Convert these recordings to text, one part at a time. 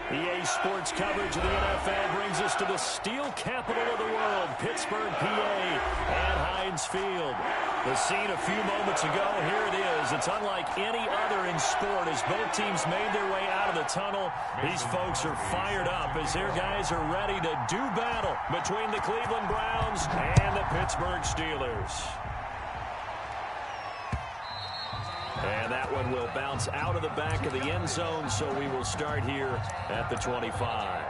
EA Sports coverage of the NFL brings us to the steel capital of the world, Pittsburgh, PA, at Heinz Field. The scene a few moments ago, here it is. It's unlike any other in sport as both teams made their way out of the tunnel. These folks are fired up as their guys are ready to do battle between the Cleveland Browns and the Pittsburgh Steelers. And that one will bounce out of the back of the end zone, so we will start here at the 25.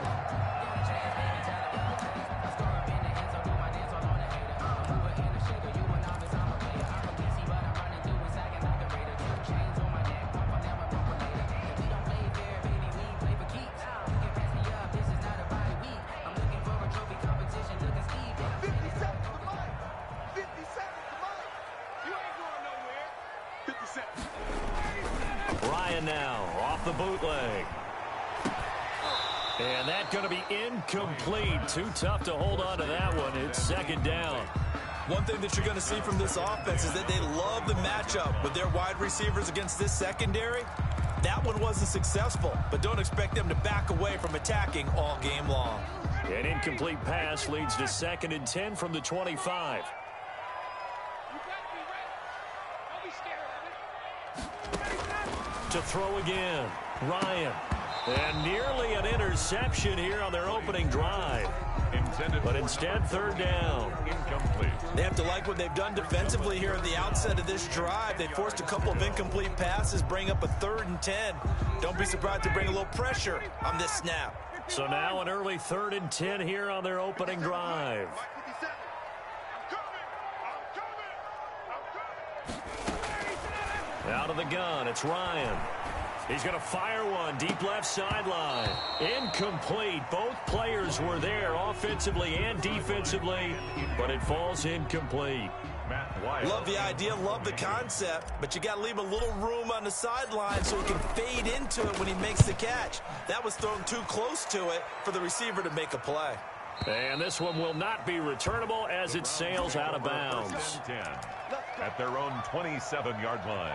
Now off the bootleg. And that's going to be incomplete. Too tough to hold on to that one. It's second down. One thing that you're going to see from this offense is that they love the matchup with their wide receivers against this secondary. That one wasn't successful, but don't expect them to back away from attacking all game long. An incomplete pass leads to 2nd and 10 from the 25. To throw again, Ryan. And nearly an interception here on their opening drive. But instead, 3rd down. Incomplete. They have to like what they've done defensively here at the outset of this drive. They forced a couple of incomplete passes, bring up a 3rd and 10. Don't be surprised to bring a little pressure on this snap. So now an early 3rd and 10 here on their opening drive. Out of the gun, it's Ryan. He's going to fire one deep left sideline. Incomplete. Both players were there offensively and defensively, but it falls incomplete. Love the idea, love the concept, but you got to leave a little room on the sideline so he can fade into it when he makes the catch. That was thrown too close to it for the receiver to make a play. And this one will not be returnable as it sails out of bounds. 10 at their own 27-yard line.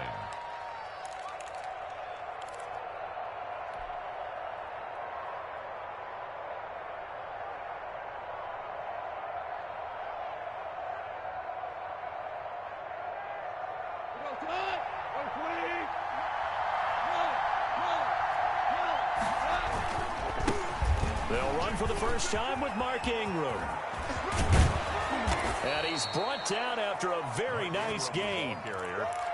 They'll run for the first time with Mark Ingram. And he's brought down after a very nice gain.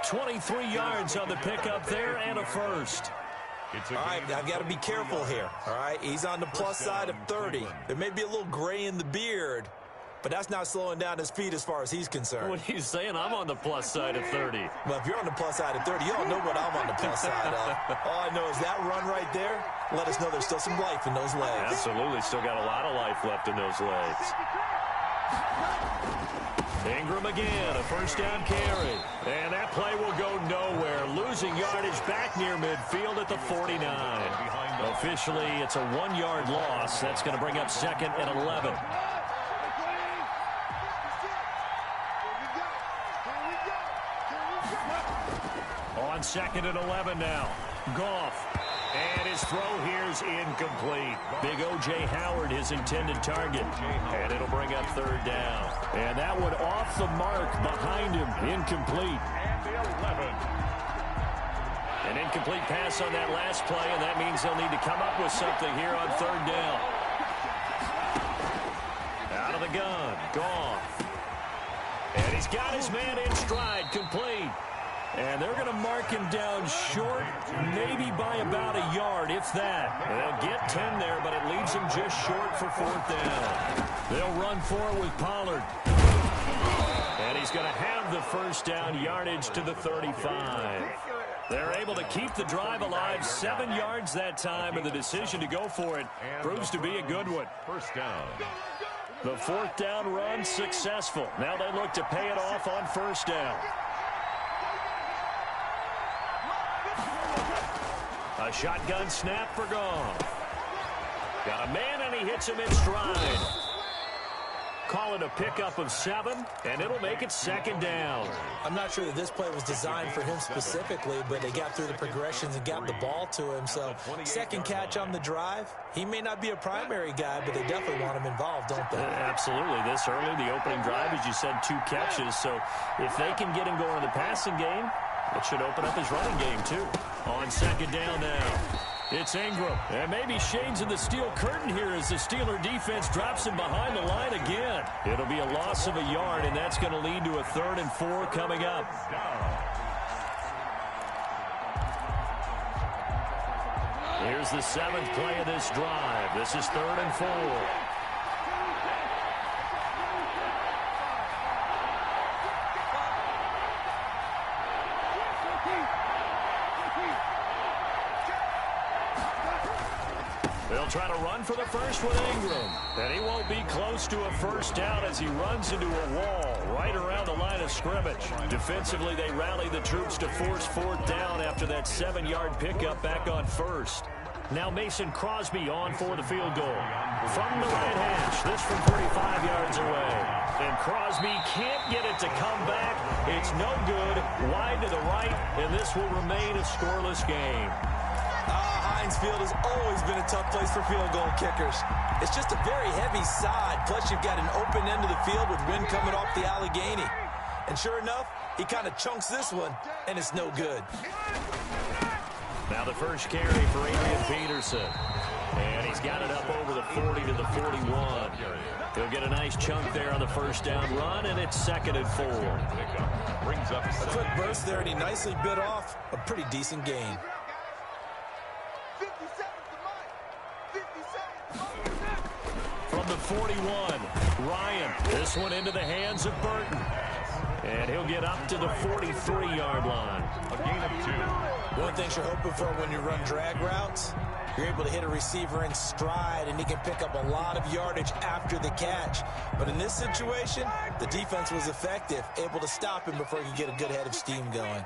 23 yards on the pickup there and a first. All right, I've got to be careful here. All right, he's on the plus side of 30. There may be a little gray in the beard, but that's not slowing down his feet as far as he's concerned. What are you saying? I'm on the plus side of 30. Well, if you're on the plus side of 30, you all know what I'm on the plus side of. All I know is that run right there, let us know there's still some life in those legs. Absolutely, still got a lot of life left in those legs. Ingram again, a first down carry. And that play will go nowhere. Losing yardage back near midfield at the 49. Officially, it's a 1-yard loss. That's going to bring up 2nd and 11. On 2nd and 11 now. Goff. And his throw here is incomplete. Big O.J. Howard, his intended target. And it'll bring up 3rd down. And that one off the mark behind him. Incomplete. And the 11. An incomplete pass on that last play, and that means they'll need to come up with something here on 3rd down. Out of the gun. Goff. And he's got his man in stride. Complete. And they're going to mark him down short, maybe by about a yard, if that. They'll get 10 there, but it leaves him just short for 4th down. They'll run for it with Pollard. And he's going to have the first down, yardage to the 35. They're able to keep the drive alive, 7 yards that time, and the decision to go for it proves to be a good one. First down. The 4th down run successful. Now they look to pay it off on 1st down. A shotgun snap for Goff. Got a man, and he hits him in stride. call it a pickup of 7, and it'll make it second down. I'm not sure that this play was designed for him specifically, but they got through the progressions and got the ball to him. So second catch on the drive. He may not be a primary guy, but they definitely want him involved, don't they? Absolutely. This early, the opening drive, as you said, 2 catches. So if they can get him going in the passing game, it should open up his running game, too. On second down now, it's Ingram. And maybe shades of the steel curtain here as the Steeler defense drops him behind the line again. It'll be a loss of a yard, and that's going to lead to a 3rd and 4 coming up. Here's the 7th play of this drive. This is 3rd and 4. They'll try to run for the first with Ingram. And he won't be close to a first down as he runs into a wall right around the line of scrimmage. Defensively, they rally the troops to force 4th down after that 7-yard pickup back on 1st. Now Mason Crosby on for the field goal. From the right hash, this from 35 yards away. And Crosby can't get it to come back. It's no good. Wide to the right, and this will remain a scoreless game. Heinz Field has always been a tough place for field goal kickers. It's just a very heavy side, plus you've got an open end of the field with wind coming off the Allegheny. And sure enough, he kind of chunks this one, and it's no good. Now the first carry for Adrian Peterson. And he's got it up over the 40 to the 41. He'll get a nice chunk there on the first down run, and it's 2nd and 4. A quick burst there, and he nicely bit off a pretty decent gain. From the 41, Ryan. This one into the hands of Burton. And he'll get up to the 43-yard line. A gain of 2. One thing you're hoping for when you run drag routes, you're able to hit a receiver in stride, and he can pick up a lot of yardage after the catch. But in this situation, the defense was effective, able to stop him before he could get a good head of steam going.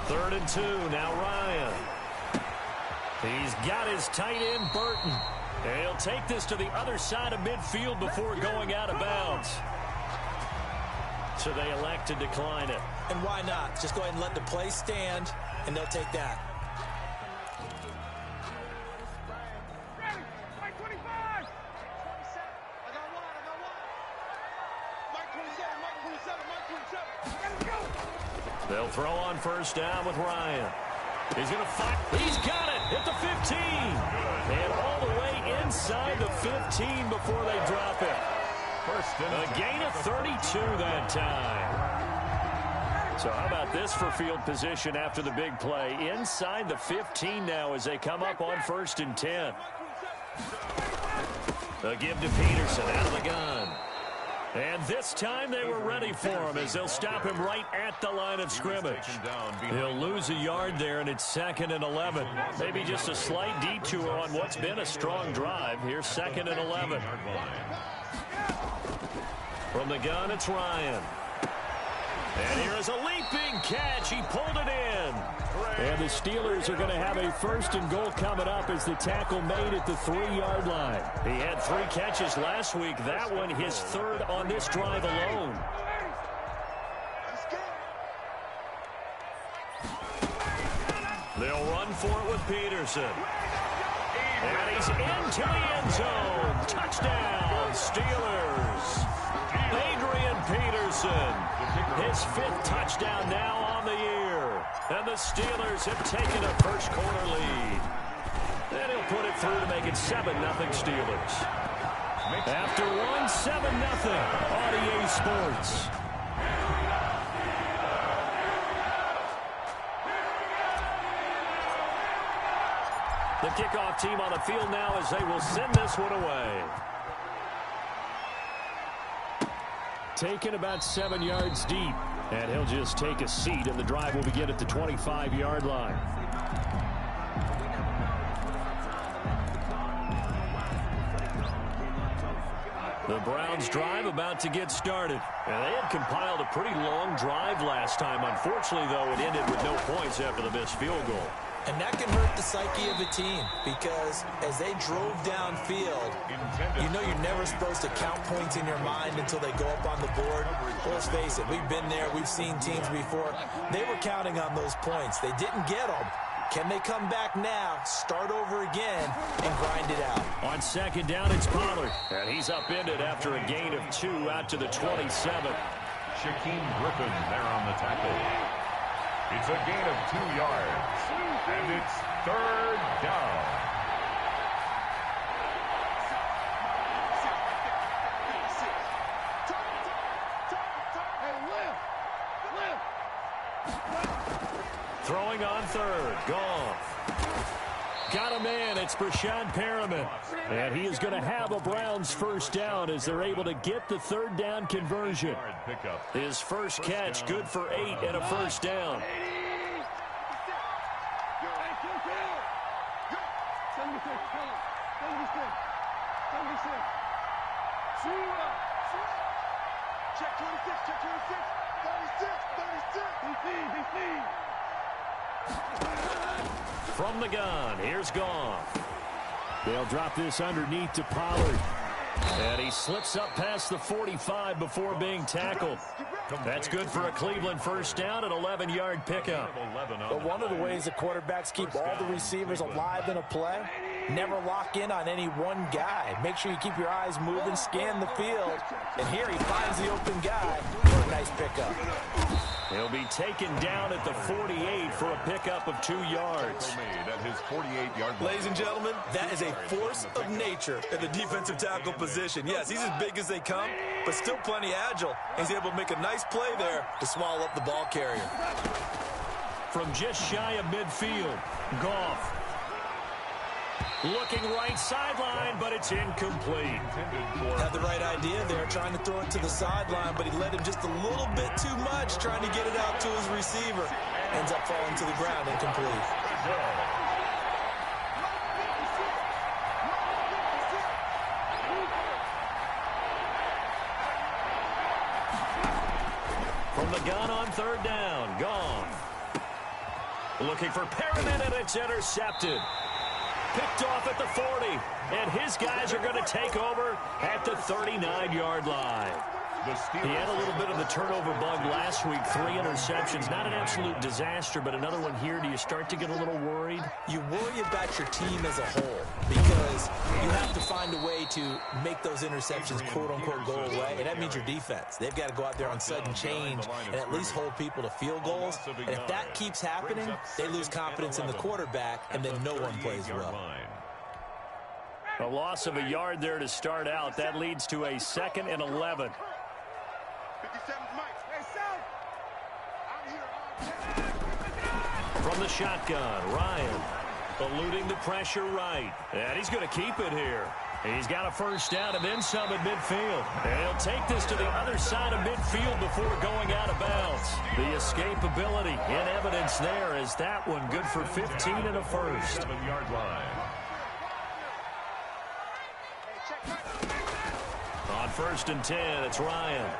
Third and 2, now Ryan. He's got his tight end, Burton. And he'll take this to the other side of midfield before going out of bounds. So they elect to decline it. And why not? Just go ahead and let the play stand, and they'll take that. They'll throw on first down with Ryan. He's going to fight. He's got it at the 15. And all the way inside the 15 before they drop it. A gain of 32 that time. So how about this for field position after the big play? Inside the 15 now as they come up on 1st and 10. A give to Peterson out of the gun. And this time they were ready for him as they'll stop him right at the line of scrimmage. He'll lose a yard there, and it's 2nd and 11. Maybe just a slight detour on what's been a strong drive. Here's 2nd and 11. From the gun, it's Ryan. And here is a leaping catch. He pulled it in. And the Steelers are going to have a 1st and goal coming up as the tackle made at the 3-yard line. He had 3 catches last week. That one his 3rd on this drive alone. They'll run for it with Peterson. And he's into the end zone. Touchdown, Steelers. Adrian Peterson. His 5th touchdown now on the year. And the Steelers have taken a first-quarter lead. And he'll put it through to make it 7-0 Steelers. After one, 7-0 on EA Sports. The kickoff team on the field now as they will send this one away. Taken about 7 yards deep. And he'll just take a seat, and the drive will begin at the 25-yard line. The Browns drive about to get started. And they had compiled a pretty long drive last time. Unfortunately, though, it ended with no points after the missed field goal. And that can hurt the psyche of a team because as they drove downfield, you know you're never supposed to count points in your mind until they go up on the board. Well, let's face it, we've been there. We've seen teams before. They were counting on those points. They didn't get them. Can they come back now, start over again, and grind it out? On second down, it's Pollard. And he's upended after a gain of 2 out to the 27. Shaquem Griffin there on the tackle. It's a gain of 2 yards, and it's 3rd down. Throwing on 3rd, Goff. Got a man, it's Brashad Perriman. And he is going to have a Browns first down as they're able to get the 3rd down conversion. His first catch, good for 8 and a first down. Check 26, check 26, 36. From the gun, here's Goff. They'll drop this underneath to Pollard. And he slips up past the 45 before being tackled. That's good for a Cleveland first down, an 11-yard pickup. But one of the ways the quarterbacks keep all the receivers alive in a play, never lock in on any one guy. Make sure you keep your eyes moving, scan the field. And here he finds the open guy for a nice pickup. He'll be taken down at the 48 for a pickup of 2 yards. Ladies and gentlemen, that is a force of nature at the defensive tackle position. Yes, he's as big as they come, but still plenty agile. He's able to make a nice play there to swallow up the ball carrier. From just shy of midfield, Goff. Looking right sideline, but it's incomplete. Had the right idea there, trying to throw it to the sideline, but he led him just a little bit too much, trying to get it out to his receiver. Ends up falling to the ground, incomplete. From the gun on 3rd down, Goff. Looking for Perriman, and it's intercepted. Picked off at the 40, and his guys are going to take over at the 39-yard line. He had a little bit of the turnover bug last week, 3 interceptions. Not an absolute disaster, but another one here. Do you start to get a little worried? You worry about your team as a whole because you have to find a way to make those interceptions, quote-unquote, go away, and that means your defense. They've got to go out there on sudden change and at least hold people to field goals. And if that keeps happening, they lose confidence in the quarterback, and then no one plays well. A loss of a yard there to start out. That leads to a 2nd and 11. From the shotgun, Ryan eluding the pressure right. And he's going to keep it here. He's got a first down and then some at midfield. And he'll take this to the other side of midfield before going out of bounds. The escapability in evidence there as that one good for 15 and a first. 7-yard line. On 1st and 10, it's Ryan.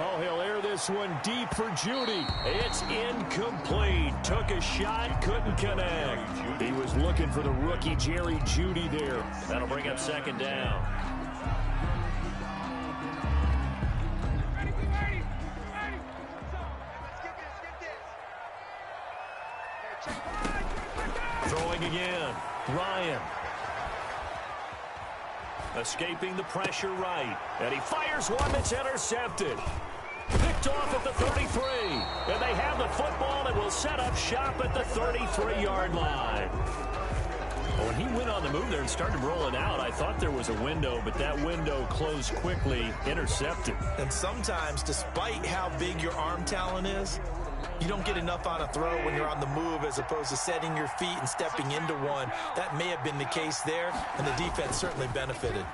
Oh, he'll air this one deep for Judy. It's incomplete. Took a shot, couldn't connect. He was looking for the rookie Jerry Judy there. That'll bring up 2nd down. Throwing again. Ryan. Escaping the pressure right. And he fires one that's intercepted. Picked off at the 33. And they have the football and will set up shop at the 33-yard line. When he went on the move there and started rolling out, I thought there was a window, but that window closed quickly, intercepted. And sometimes, despite how big your arm talent is, you don't get enough on a throw when you're on the move as opposed to setting your feet and stepping into one. That may have been the case there, and the defense certainly benefited.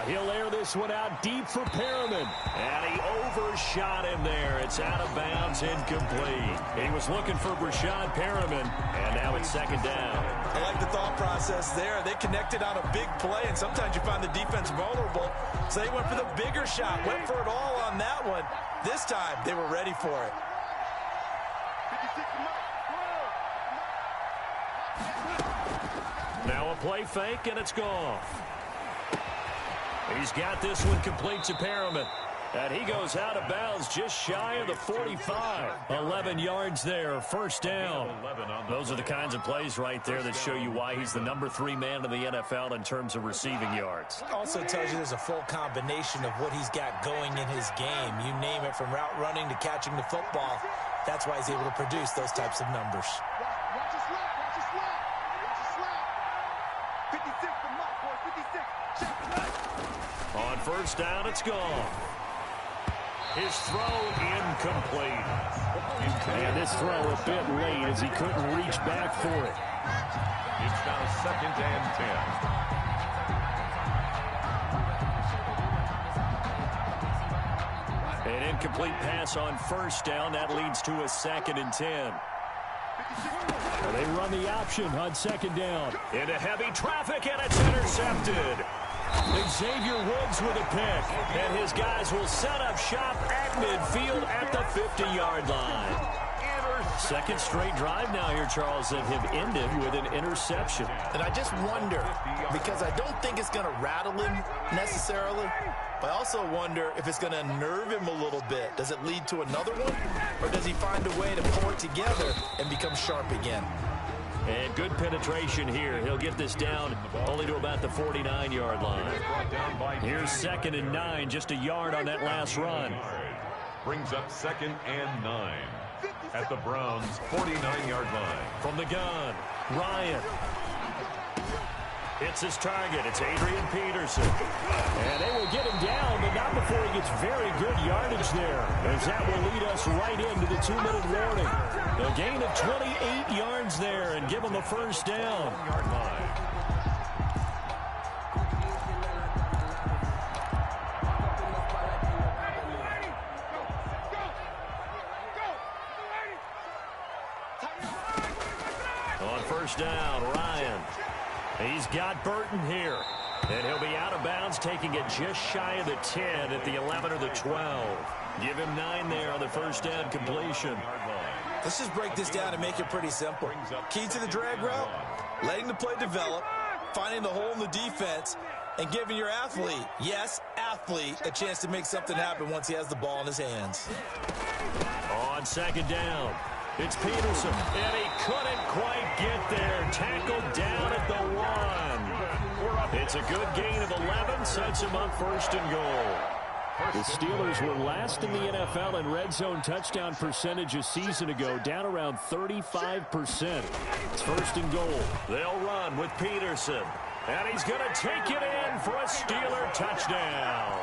He'll air this one out deep for Perriman. And he overshot him there. It's out of bounds, incomplete. He was looking for Brashad Perriman, and now it's 2nd down. I like the thought process there. They connected on a big play, and sometimes you find the defense vulnerable. So they went for the bigger shot, went for it all on that one. This time, they were ready for it. 56 Mike. Now a play fake, and it's gone. He's got this one complete to Perriman. And he goes out of bounds just shy of the 45. 11 yards there, first down. Those are the kinds of plays right there that show you why he's the #3 man in the NFL in terms of receiving yards. Also tells you there's a full combination of what he's got going in his game. You name it, from route running to catching the football. That's why he's able to produce those types of numbers. Watch your slap, watch your slap, watch your slap. 56 for Mike, boy, 56. Check. On first down, it's gone. His throw incomplete. And this throw a bit late as he couldn't reach back for it. It's now 2nd and 10. An incomplete pass on first down. That leads to a 2nd and 10. They run the option on 2nd down. Into heavy traffic, and it's intercepted. Xavier Woods with a pick, and his guys will set up shop at midfield at the 50-yard line. Second straight drive now here, Charles, that have ended with an interception. And I just wonder, because I don't think it's going to rattle him necessarily, but I also wonder if it's going to nerve him a little bit. Does it lead to another one, or does he find a way to pull it together and become sharp again? And good penetration here. He'll get this down only to about the 49-yard line. Here's 2nd and 9, just a yard on that last run. Brings up 2nd and 9 at the Browns' 49-yard line. From the gun, Ryan. It's his target. It's Adrian Peterson. And they will get him down, but not before he gets very good yardage there, as that will lead us right into the 2-minute warning. A gain of 28 yards there and give him the first down. On first down, Ryan. He's got Burton here. And he'll be out of bounds, taking it just shy of the 10 at the 11 or the 12. Give him 9 there on the first down completion. Let's just break this down and make it pretty simple. Key to the drag route, letting the play develop, finding the hole in the defense, and giving your athlete, yes, athlete, a chance to make something happen once he has the ball in his hands. On 2nd down, it's Peterson, and he couldn't quite get there. Tackled down at the 1. It's a good gain of 11, sets him up 1st and goal. The Steelers were last in the NFL in red zone touchdown percentage a season ago, down around 35%. It's 1st and goal. They'll run with Peterson, and he's going to take it in for a Steeler touchdown.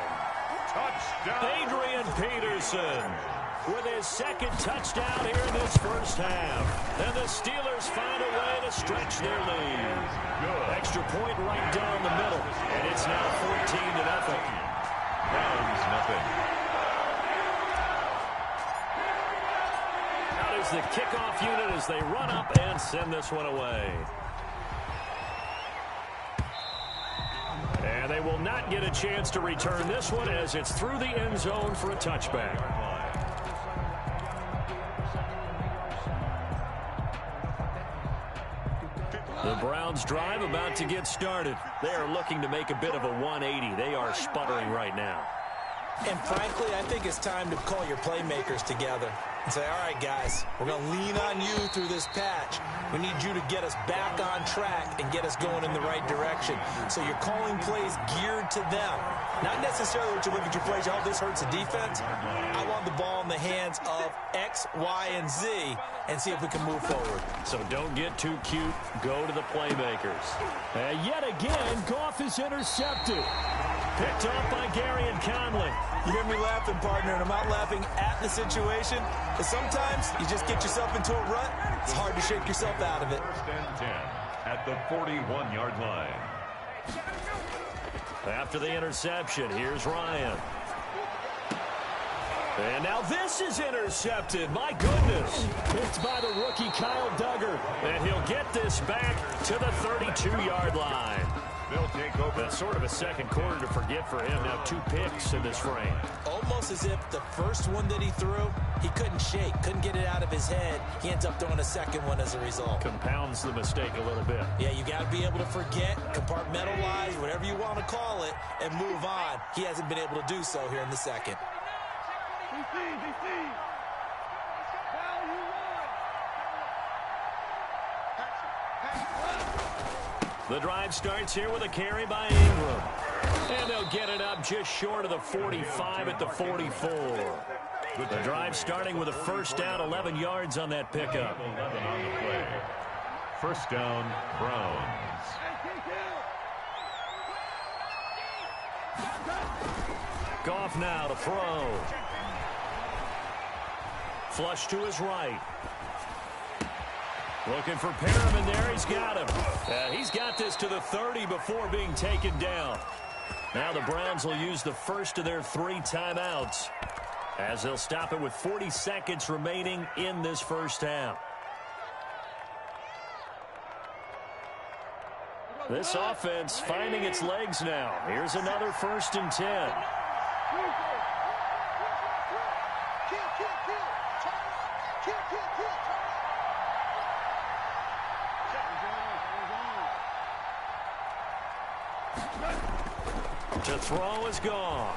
Adrian Peterson with his 2nd touchdown here in this first half. And the Steelers find a way to stretch their lead. Extra point right down the middle, and it's now 14-0. Browns nothing. Out is the kickoff unit as they run up and send this one away. And they will not get a chance to return this one as it's through the end zone for a touchback. The Browns drive about to get started. They are looking to make a bit of a 180. They are sputtering right now. And frankly, I think it's time to call your playmakers together and say, all right, guys, we're going to lean on you through this patch. We need you to get us back on track and get us going in the right direction. So you're calling plays geared to them. Not necessarily what you look at your plays, oh, this hurts the defense. I want the ball in the hands of X, Y, and Z and see if we can move forward. So don't get too cute. Go to the playmakers. Yet again, Goff is intercepted. Picked off by Gary and Conley. You hear me laughing, partner, and I'm not laughing at the situation. But sometimes you just get yourself into a rut. It's hard to shake yourself out of it. 1st and 10 at the 41-yard line. After the interception, here's Ryan. And now this is intercepted. My goodness. It's by the rookie Kyle Duggar. And he'll get this back to the 32-yard line. They'll take over. That's sort of a second quarter to forget for him. Now 2 picks in this frame. Almost as if the first one that he threw, he couldn't shake, couldn't get it out of his head. He ends up throwing a second one as a result. Compounds the mistake a little bit. Yeah, you got to be able to forget, compartmentalize, whatever you want to call it, and move on. He hasn't been able to do so here in the second. The drive starts here with a carry by Ingram. And they'll get it up just short of the 45 at the 44. The drive starting with a first down, 11 yards on that pickup. 11 on the play. First down, Browns. Goff now to throw. Flush to his right. Looking for Perriman there. He's got him. He's got this to the 30 before being taken down. Now the Browns will use the first of their 3 timeouts as they'll stop it with 40 seconds remaining in this first half. This offense finding its legs now. Here's another 1st and 10. To throw is gone.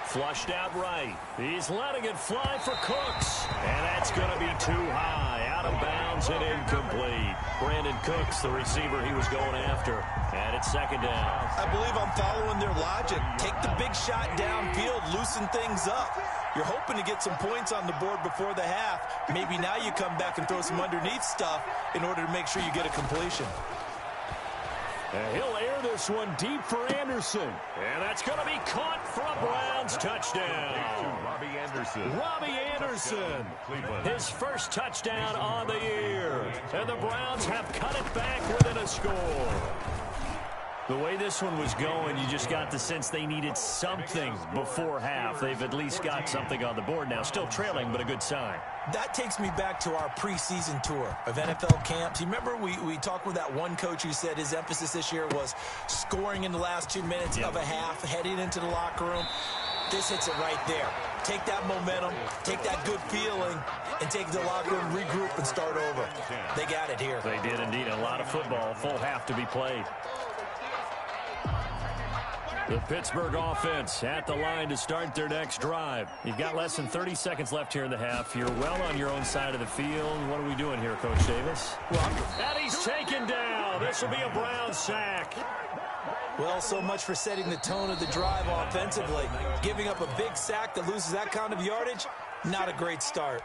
Flushed out right. He's letting it fly for Cooks. And that's going to be too high. Out of bounds and incomplete. Brandon Cooks, the receiver he was going after. And it's 2nd down. I believe I'm following their logic. Take the big shot downfield, loosen things up. You're hoping to get some points on the board before the half. Maybe now you come back and throw some underneath stuff in order to make sure you get a completion. And he'll air this one deep for Anderson. And that's going to be caught for a Browns touchdown. Robbie Anderson. Robbie Anderson. His first touchdown on the year. And the Browns have cut it back within a score. The way this one was going, you just got the sense they needed something before half. They've at least got something on the board now. Still trailing, but a good sign. That takes me back to our preseason tour of NFL camps. You remember we talked with that one coach who said his emphasis this year was scoring in the last 2 minutes of a half, heading into the locker room. This hits it right there. Take that momentum, take that good feeling, and take the locker room, regroup, and start over. They got it here. They did indeed. A lot of football, full half to be played. The Pittsburgh offense at the line to start their next drive. You've got less than 30 seconds left here in the half. You're well on your own side of the field. What are we doing here, Coach Davis? And he's taken down. This will be a Brown sack. Well, so much for setting the tone of the drive offensively. Giving up a big sack that loses that kind of yardage, not a great start.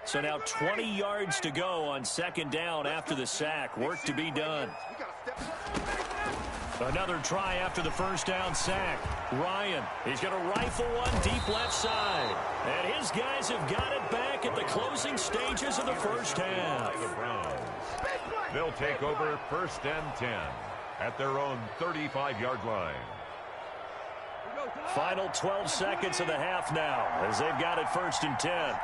So now 20 yards to go on 2nd down after the sack. Work to be done. Another try after the first down sack. Ryan, he's going to rifle one deep left side. And his guys have got it back at the closing stages of the first half. The Browns. They'll take over 1st and 10 at their own 35-yard line. Final 12 seconds of the half now as they've got it 1st and 10.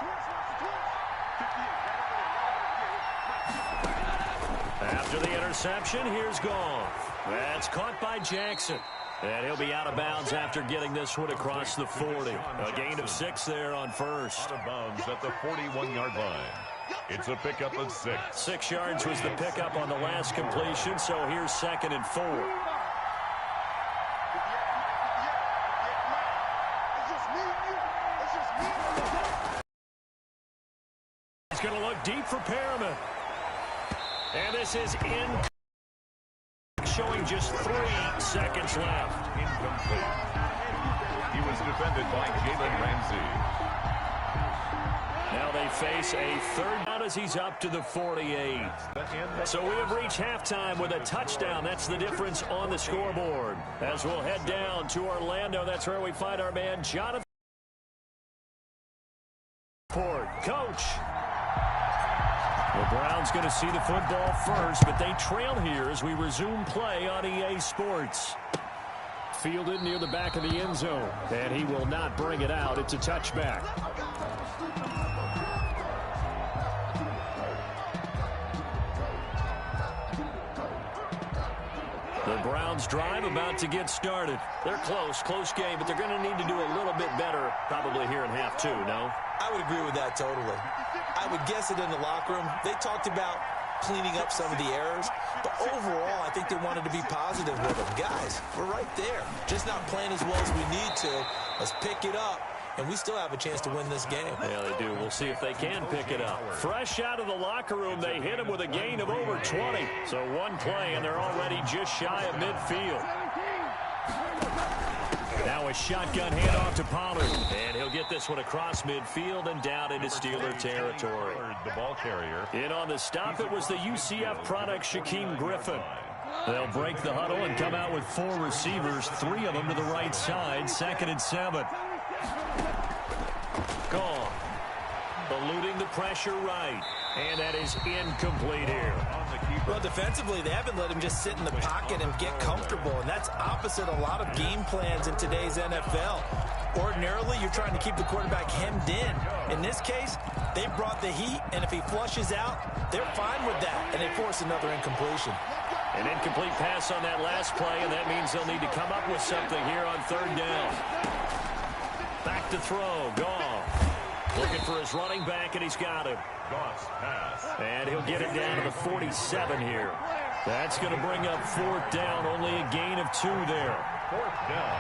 After the interception, here's Goff. That's caught by Jackson. And he'll be out of bounds after getting this one across the 40. A gain of 6 there on first. Out of bounds at the 41-yard line. It's a pickup of 6. 6 yards was the pickup on the last completion, so here's 2nd and 4. He's going to look deep for Perriman. And this is in, showing just 3 seconds left. Incomplete. He was defended by Jalen Ramsey. Now they face a 3rd down as he's up to the 48. So we have reached halftime with a touchdown. That's the difference on the scoreboard. As we'll head down to Orlando, that's where we find our man, Jonathan. Coach. The Browns going to see the football first, but they trail here as we resume play on EA Sports. Fielded near the back of the end zone, and he will not bring it out. It's a touchback. Browns drive about to get started. They're close game, but they're going to need to do a little bit better probably here in half two, no? I would agree with that totally. I would guess it in the locker room. They talked about cleaning up some of the errors, but overall, I think they wanted to be positive with them. Guys, we're right there. Just not playing as well as we need to. Let's pick it up, and we still have a chance to win this game. Yeah, they do. We'll see if they can pick it up. Fresh out of the locker room, they hit him with a gain of over 20. So one play, and they're already just shy of midfield. Now a shotgun handoff to Pollard, and he'll get this one across midfield and down into Steeler territory. The ball carrier. In on the stop, it was the UCF product, Shaquem Griffin. They'll break the huddle and come out with 4 receivers, 3 of them to the right side, 2nd and 7. Gone. Eluding the pressure right. And that is incomplete here. Well, defensively, they haven't let him just sit in the pocket and get comfortable, and that's opposite a lot of game plans in today's NFL. Ordinarily, you're trying to keep the quarterback hemmed in. In this case, they brought the heat, and if he flushes out, they're fine with that, and they force another incompletion. An incomplete pass on that last play, and that means they'll need to come up with something here on 3rd down. Back to throw. Goff. Looking for his running back, and he's got him. Goff's pass. And he'll get it down to the 47 here. That's going to bring up 4th down. Only a gain of 2 there. 4th down.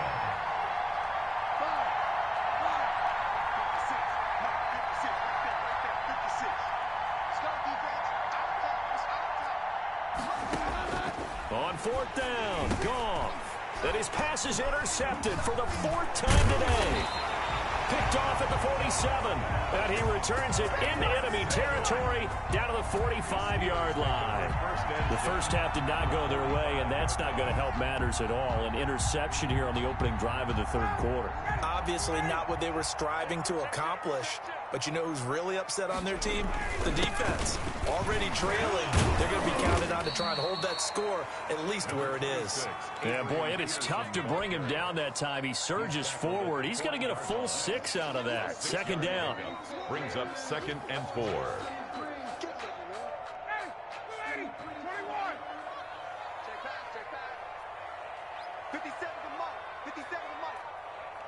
On 4th down, Goff. And his pass is intercepted for the 4th time today. Picked off at the 47. And he returns it into enemy territory down to the 45-yard line. The first half did not go their way, and that's not going to help matters at all. An interception here on the opening drive of the 3rd quarter. Obviously not what they were striving to accomplish. But you know who's really upset on their team? The defense. Already trailing. They're going to be counted on to try and hold that score at least where it is. Yeah, boy, it is tough to bring him down that time. He surges forward. He's going to get a full 6 out of that. 2nd down. Brings up 2nd and 4.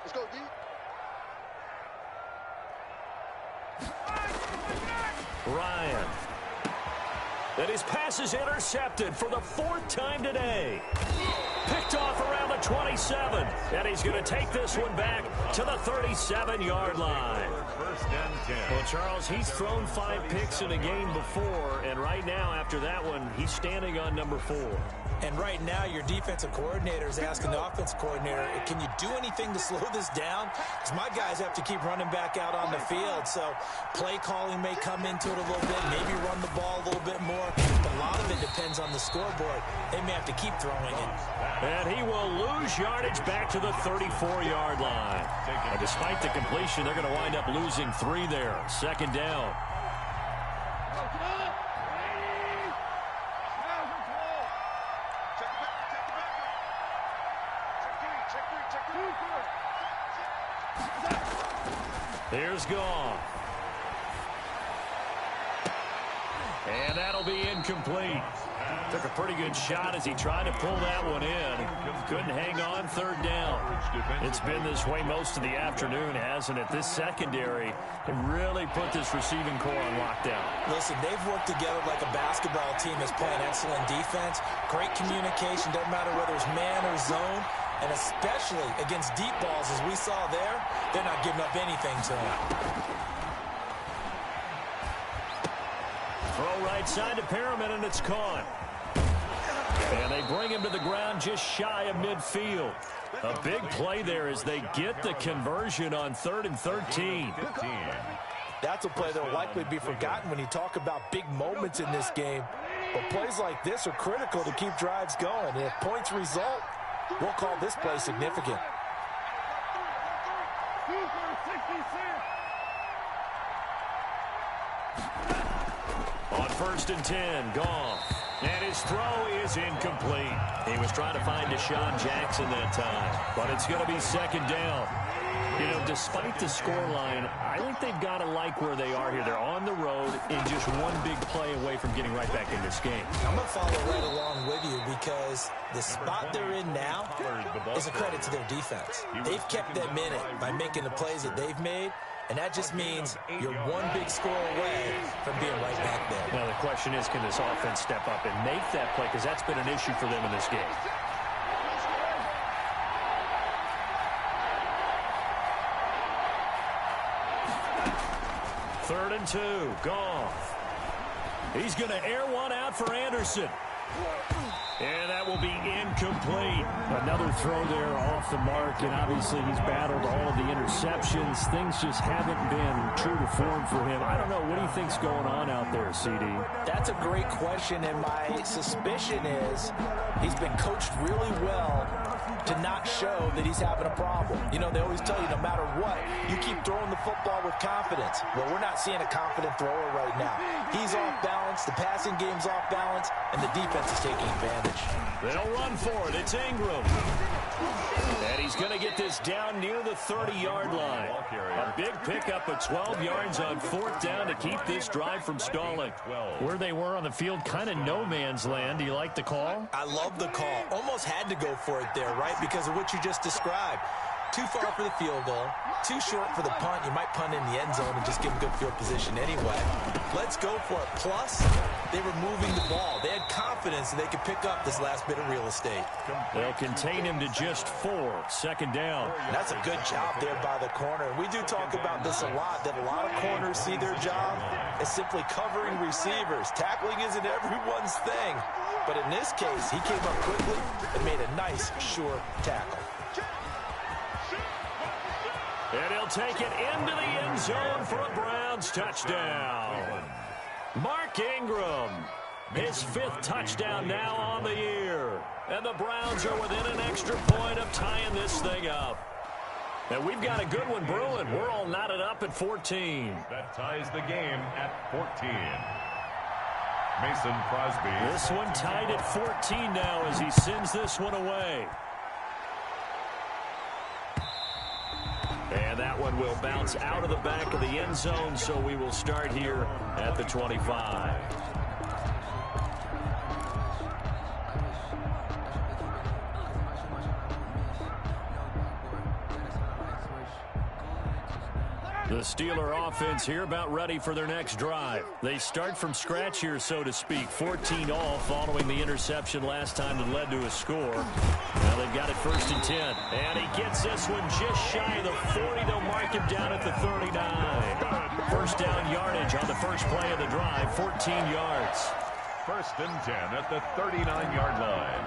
Let's go, D. Ryan. And his pass is intercepted for the 4th time today. Picked off around the 27. And he's going to take this one back to the 37-yard line. 1st and 10. Well, Charles, he's thrown 5 picks in a game before, and right now, after that one, he's standing on number 4. And right now, your defensive coordinator is asking the offensive coordinator, can you do anything to slow this down? Because my guys have to keep running back out on the field. So play calling may come into it a little bit, maybe run the ball a little bit more. But a lot of it depends on the scoreboard. They may have to keep throwing it. And he will lose yardage back to the 34-yard line. And despite the completion, they're going to wind up losing 3 there. 2nd down. Here's Goff. And that'll be incomplete. Took a pretty good shot as he tried to pull that one in. Couldn't hang on 3rd down. It's been this way most of the afternoon, hasn't it? This secondary really put this receiving core on lockdown. Listen, they've worked together like a basketball team that's playing excellent defense. Great communication, doesn't matter whether it's man or zone. And especially against deep balls, as we saw there, they're not giving up anything to him. Throw right side to Perriman, and it's caught. And they bring him to the ground just shy of midfield. A big play there as they get the conversion on 3rd and 13. 15. That's a play that will likely be forgotten when you talk about big moments in this game. But plays like this are critical to keep drives going. And if points result, we'll call this play significant. On 1st and 10, Goff. And his throw is incomplete. He was trying to find Deshaun Jackson that time, but it's going to be 2nd down. You know, despite the scoreline, I think they've got to like where they are here. They're on the road and just one big play away from getting right back in this game. I'm going to follow right along with you because the spot they're in now is a credit to their defense. They've kept them in it by making the plays that they've made, and that just means you're one big score away from being right back there. Now, the question is, can this offense step up and make that play? Because that's been an issue for them in this game. Third and 2, Goff. He's going to air one out for Anderson. And that will be incomplete. Another throw there off the mark, and obviously he's battled all of the interceptions. Things just haven't been true to form for him. I don't know. What do you think's going on out there, CD? That's a great question, and my suspicion is he's been coached really well to not show that he's having a problem. You know, they always tell you no matter what, you keep throwing the football with confidence. Well, we're not seeing a confident thrower right now. He's off balance, the passing game's off balance, and the defense is taking advantage. They'll run for it. It's Ingram. And he's going to get this down near the 30-yard line. A big pickup of 12 yards on fourth down to keep this drive from stalling. Where they were on the field, kind of no man's land. Do you like the call? I love the call. Almost had to go for it there, right? Because of what you just described. Too far for the field goal, too short for the punt. You might punt in the end zone and just give them good field position anyway. Let's go for it. Plus, they were moving the ball. They had confidence that they could pick up this last bit of real estate. They'll contain him to just 4. Second down. That's a good job there by the corner. We do talk about this a lot, that a lot of corners see their job as simply covering receivers. Tackling isn't everyone's thing. But in this case, he came up quickly and made a nice, sure tackle. And he'll take it into the end zone for a Browns touchdown. Mark Ingram, his 5th touchdown now on the year. And the Browns are within an extra point of tying this thing up. And we've got a good one brewing. We're all knotted up at 14. That ties the game at 14. Mason Crosby. This one tied at 14 now as he sends this one away. And that one will bounce out of the back of the end zone, so we will start here at the 25. The Steeler offense here about ready for their next drive. They start from scratch here, so to speak. 14 all following the interception last time that led to a score. Now they've got it 1st and 10. And he gets this one just shy of the 40. They'll mark him down at the 39. First down yardage on the first play of the drive, 14 yards. 1st and 10 at the 39-yard line.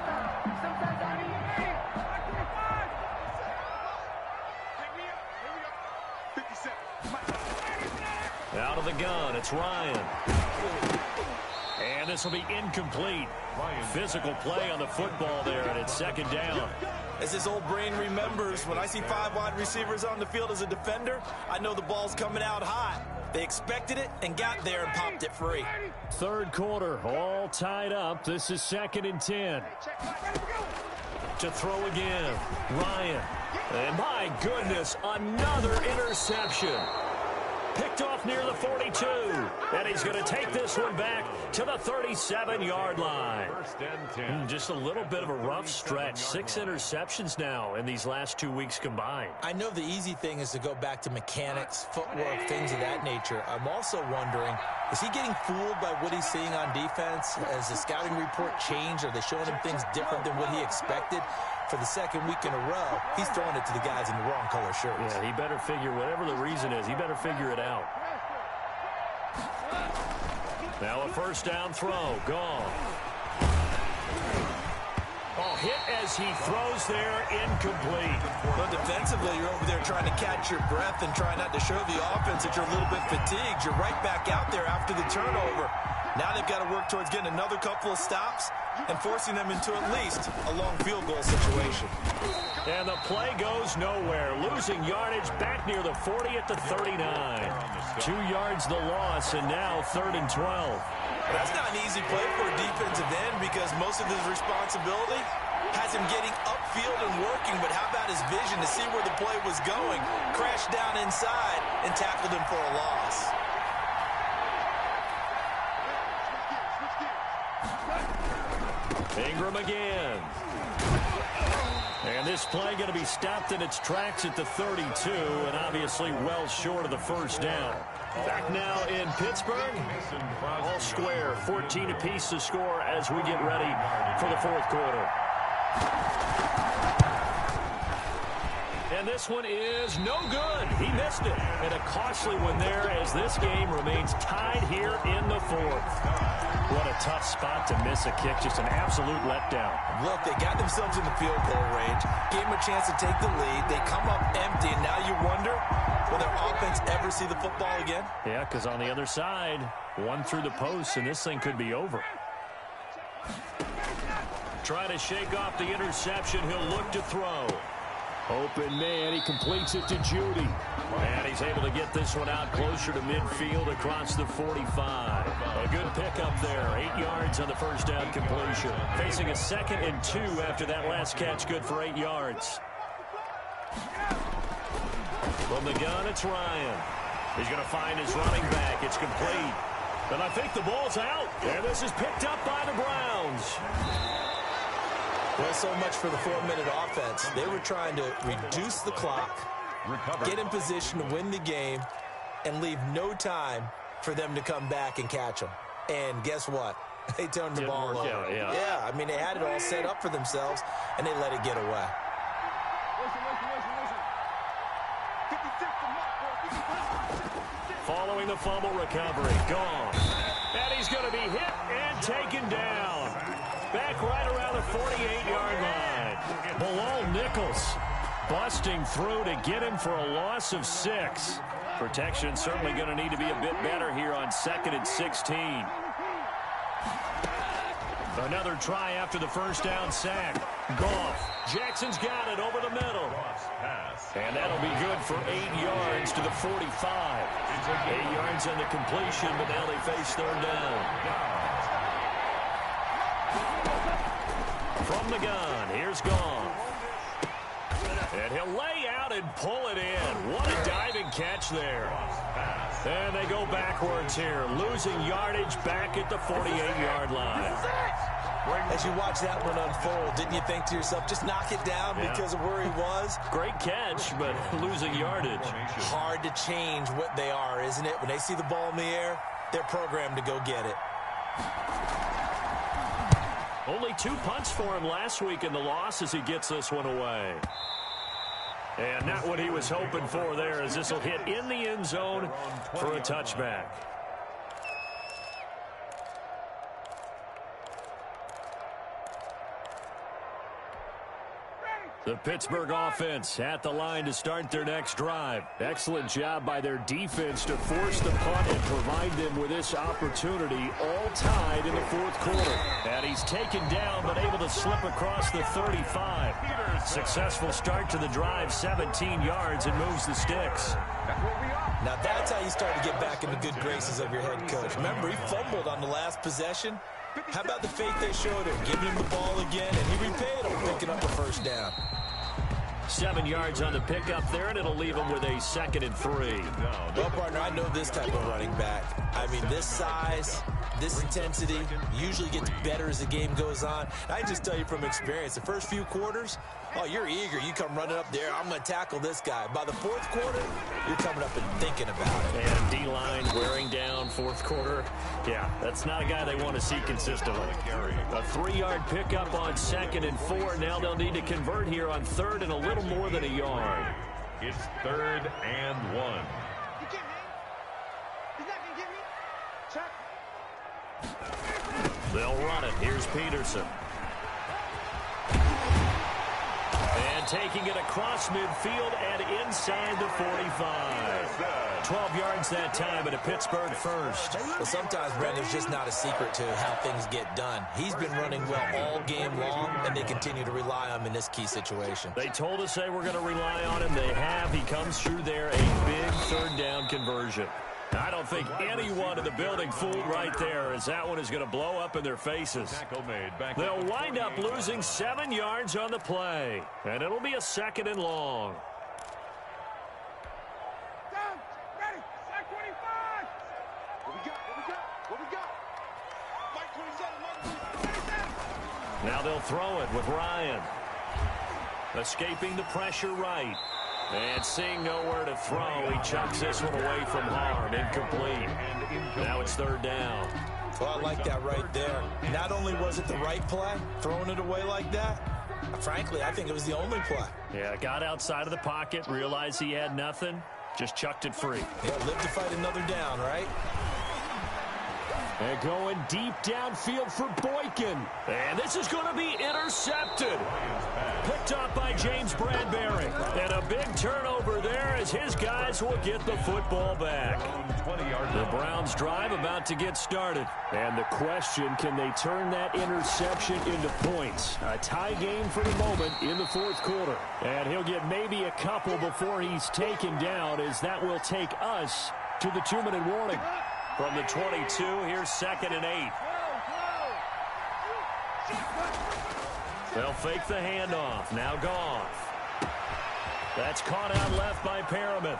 Out of the gun, it's Ryan. And this will be incomplete. Physical play on the football there, and it's 2nd down. As his old brain remembers, when I see 5 wide receivers on the field as a defender, I know the ball's coming out hot. They expected it and got there and popped it free. 3rd quarter, all tied up. This is 2nd and 10. To throw again, Ryan. And my goodness, another interception. Picked off near the 42. And he's going to take this one back to the 37-yard line. 1st and 10. Just a little bit of a rough stretch. 6 interceptions now in these last 2 weeks combined. I know the easy thing is to go back to mechanics, footwork, things of that nature. I'm also wondering, is he getting fooled by what he's seeing on defense? Has the scouting report changed? Are they showing him things different than what he expected? For the 2nd week in a row, he's throwing it to the guys in the wrong color shirts. Yeah, he better figure, whatever the reason is, he better figure it out. Now a 1st down throw, gone. Oh, hit as he throws there, incomplete. Well, defensively, you're over there trying to catch your breath and try not to show the offense that you're a little bit fatigued. You're right back out there after the turnover. Now they've got to work towards getting another couple of stops and forcing them into at least a long field goal situation. And the play goes nowhere. Losing yardage back near the 40 at the 39. 2 yards the loss, and now 3rd and 12. That's not an easy play for a defensive end because most of his responsibility has him getting field and working, but how about his vision to see where the play was going? Crashed down inside and tackled him for a loss. Ingram again. And this play going to be stopped in its tracks at the 32, and obviously well short of the first down. Back now in Pittsburgh. All square, 14 apiece to score as we get ready for the fourth quarter. And this one is no good. He missed it. And a costly one there as this game remains tied here in the fourth. What a tough spot to miss a kick. Just an absolute letdown. Look, they got themselves in the field goal range, gave them a chance to take the lead. They come up empty, and now you wonder, will their offense ever see the football again? Yeah, because on the other side, one through the post, and this thing could be over. Try to shake off the interception. He'll look to throw. Open man, he completes it to Judy. And he's able to get this one out closer to midfield across the 45. A good pickup there. 8 yards on the first down completion. Facing a 2nd and 2 after that last catch, good for 8 yards. From the gun, it's Ryan. He's going to find his running back. It's complete. And I think the ball's out. And this is picked up by the Browns. Well, so much for the 4-minute offense. They were trying to reduce the clock, get in position to win the game, and leave no time for them to come back and catch them. And guess what? They turned the ball over. Yeah, I mean, they had it all set up for themselves, and they let it get away. Following the fumble recovery, gone. And he's going to be hit and taken down. Back right around the 48-yard line. Bilal Nichols busting through to get him for a loss of 6. Protection certainly going to need to be a bit better here on 2nd and 16. Another try after the first down sack. Goff. Jackson's got it over the middle. And that'll be good for 8 yards to the 45. 8 yards on the completion, but now they face third down. From the gun, here's Goff. And he'll lay out and pull it in. What a diving catch there. And they go backwards here, losing yardage back at the 48-yard line. As you watch that one unfold, didn't you think to yourself, just knock it down because of where he was? Great catch, but losing yardage. Hard to change what they are, isn't it? When they see the ball in the air, they're programmed to go get it. Only 2 punts for him last week in the loss as he gets this one away. And not what he was hoping for there, as this will hit in the end zone for a touchback. The Pittsburgh offense at the line to start their next drive. Excellent job by their defense to force the punt and provide them with this opportunity, all tied in the fourth quarter. And he's taken down but able to slip across the 35. Successful start to the drive, 17 yards, and moves the sticks. Now that's how you start to get back in the good graces of your head coach. Remember, he fumbled on the last possession. How about the faith they showed him, giving him the ball again, and he repaid him, picking up the first down. 7 yards on the pickup there, and it'll leave him with a 2nd and 3. Well, partner, I know this type of running back. I mean, this size, this intensity usually gets better as the game goes on. I just tell you from experience, the first few quarters, oh, you're eager. You come running up there, I'm going to tackle this guy. By the fourth quarter, you're coming up and thinking about it. And D-line wearing down fourth quarter. Yeah, that's not a guy they want to see consistently. A 3-yard pickup on 2nd and 4. Now they'll need to convert here on 3rd and a little more than a yard. It's 3rd and 1. You get me? He's not going to get me? Check. They'll run it. Here's Peterson. And taking it across midfield and inside the 45. 12 yards that time, and a Pittsburgh first. Well, sometimes, Brent, there's just not a secret to how things get done. He's been running well all game long, and they continue to rely on him in this key situation. They told us they were going to rely on him. They have. He comes through there, a big 3rd down conversion. I don't think anyone in the building fooled right there, as that one is going to blow up in their faces. They'll wind up losing 7 yards on the play, and it'll be a 2nd and long. Down. Ready. Sack 25. What we got? What we got? What we got? Mike 27. Mike 27. Now they'll throw it with Ryan. Escaping the pressure right. And seeing nowhere to throw, he chucks this one away from harm. Incomplete. Now it's 3rd down. Well, I like that right there. Not only was it the right play, throwing it away like that, frankly, I think it was the only play. Yeah, got outside of the pocket, realized he had nothing, just chucked it free. Yeah, live to fight another down, right? And going deep downfield for Boykin. And this is going to be intercepted. Picked up by James Bradbury. And a big turnover there as his guys will get the football back. The Browns drive about to get started. And the question, can they turn that interception into points? A tie game for the moment in the 4th quarter. And he'll get maybe a couple before he's taken down, as that will take us to the 2-minute warning. From the 22, here's 2nd and 8. They'll fake the handoff. Now Goff. That's caught out left by Perriman.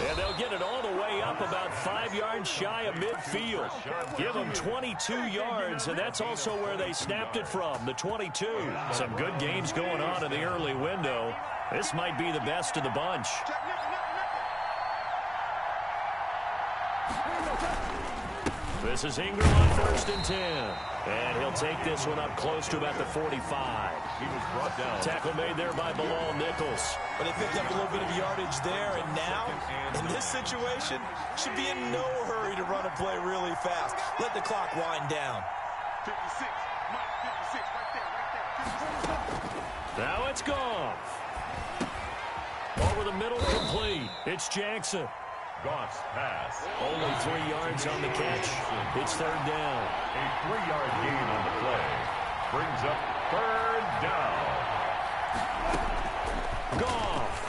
And they'll get it all the way up about 5 yards shy of midfield. Give them 22 yards, and that's also where they snapped it from, the 22. Some good games going on in the early window. This might be the best of the bunch. This is Ingram on 1st and 10. And he'll take this one up close to about the 45. He was brought down. Tackle made there by Bilal Nichols. But they picked up a little bit of yardage there, and now, in this situation, should be in no hurry to run a play really fast. Let the clock wind down. 56. Mike 56. Right there. 56. Now it's Goff. Over the middle, complete. It's Jackson. Goff's pass. Only 3 yards on the catch. It's 3rd down. A 3-yard gain on the play. Brings up 3rd down. Goff.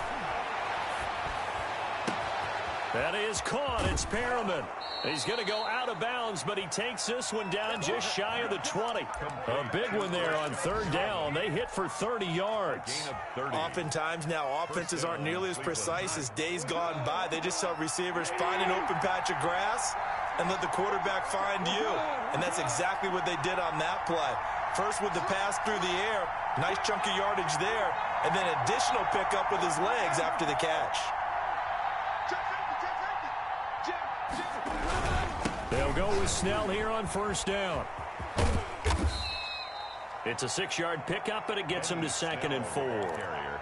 That is caught. It's Perriman. He's going to go out of bounds, but he takes this one down just shy of the 20. A big one there on 3rd down. They hit for 30 yards. Oftentimes now, offenses aren't nearly as precise as days gone by. They just tell receivers, find an open patch of grass and let the quarterback find you. And that's exactly what they did on that play. First with the pass through the air, nice chunk of yardage there, and then additional pickup with his legs after the catch. They'll go with Snell here on 1st down. It's a 6-yard pickup, but it gets them to 2nd and 4.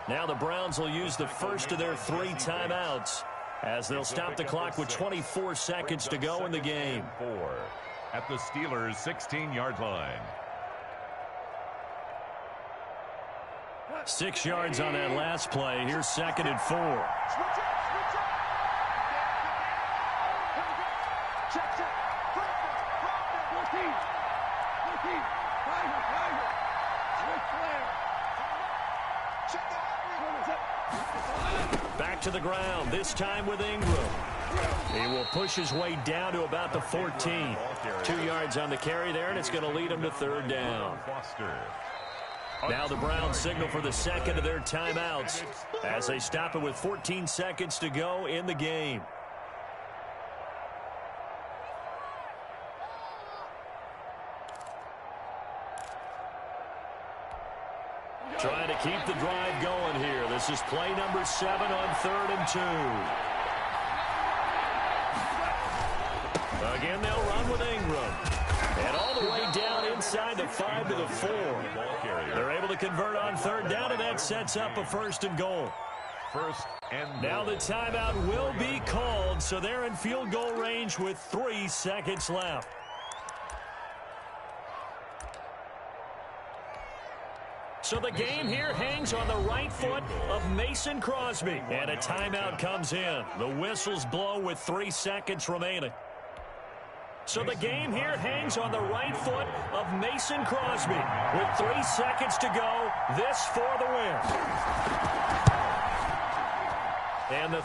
Now the Browns will use the first of their 3 timeouts, as they'll stop the clock with 24 seconds to go in the game. 4 at the Steelers' 16-yard line. 6 yards on that last play. Here's 2nd and 4. Back to the ground, this time with Ingram. He will push his way down to about the 14. 2 yards on the carry there, and it's going to lead him to 3rd down. Now the Browns signal for the 2nd of their timeouts as they stop it with 14 seconds to go in the game. Trying to keep the drive going here. This is play number 7 on 3rd and 2. Again, they'll run with Ingram. And all the way down inside the 5 to the 4. They're able to convert on 3rd down, and that sets up a 1st and goal. Now the timeout will be called, so they're in field goal range with 3 seconds left. So the game here hangs on the right foot of Mason Crosby. And a timeout comes in. The whistles blow with 3 seconds remaining. So the game here hangs on the right foot of Mason Crosby. With 3 seconds to go, this for the win. And the